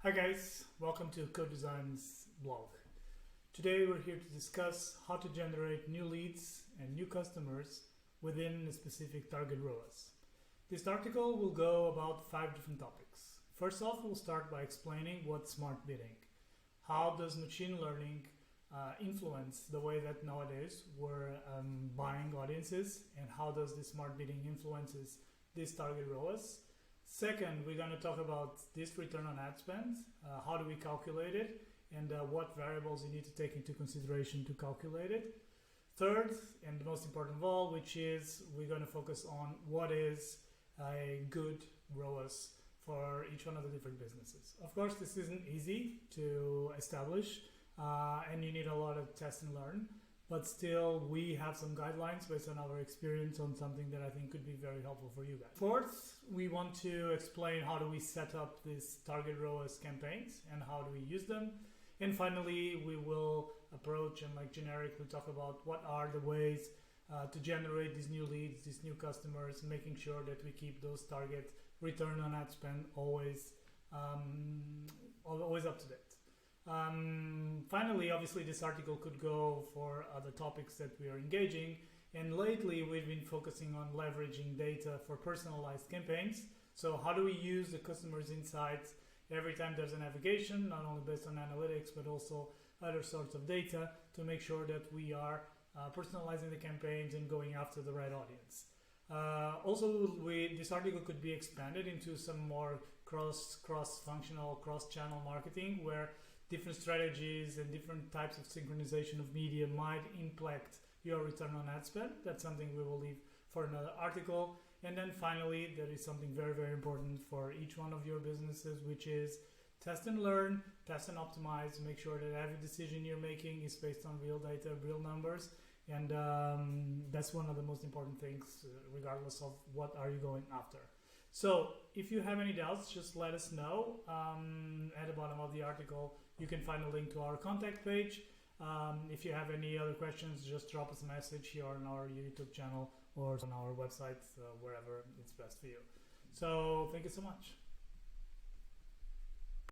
Hi guys, welcome to Code Design's blog. Today we're here to discuss how to generate new leads and new customers within a specific target ROAS. This article will go about 5 different topics. First off, we'll start by explaining what's smart bidding. How does machine learning influence the way that nowadays we're buying audiences, and how does this smart bidding influences this target ROAS? Second, we're going to talk about this return on ad spend. How do we calculate it, and what variables you need to take into consideration to calculate it. Third, and the most important of all, which is we're going to focus on what is a good ROAS for each one of the different businesses. Of course, this isn't easy to establish, and you need a lot of test and learn. But still, we have some guidelines based on our experience on something that I think could be very helpful for you guys. Fourth, we want to explain how do we set up these target ROAS campaigns and how do we use them. And finally, we will approach and generically talk about what are the ways to generate these new leads, these new customers, making sure that we keep those target return on ad spend always up to date. Finally, obviously this article could go for other topics that we are engaging, and lately we've been focusing on leveraging data for personalized campaigns. So how do we use the customer's insights every time there's a navigation, not only based on analytics but also other sorts of data, to make sure that we are personalizing the campaigns and going after the right audience. This article could be expanded into some more cross-functional, cross-channel marketing, where different strategies and different types of synchronization of media might impact your return on ad spend. That's something we will leave for another article. And then finally, there is something very, very important for each one of your businesses, which is test and learn, test and optimize, make sure that every decision you're making is based on real data, real numbers. And that's one of the most important things, regardless of what are you going after. So if you have any doubts, just let us know. At the bottom of the article, you can find a link to our contact page. If you have any other questions, just drop us a message here on our YouTube channel or on our website, wherever it's best for you. So thank you so much.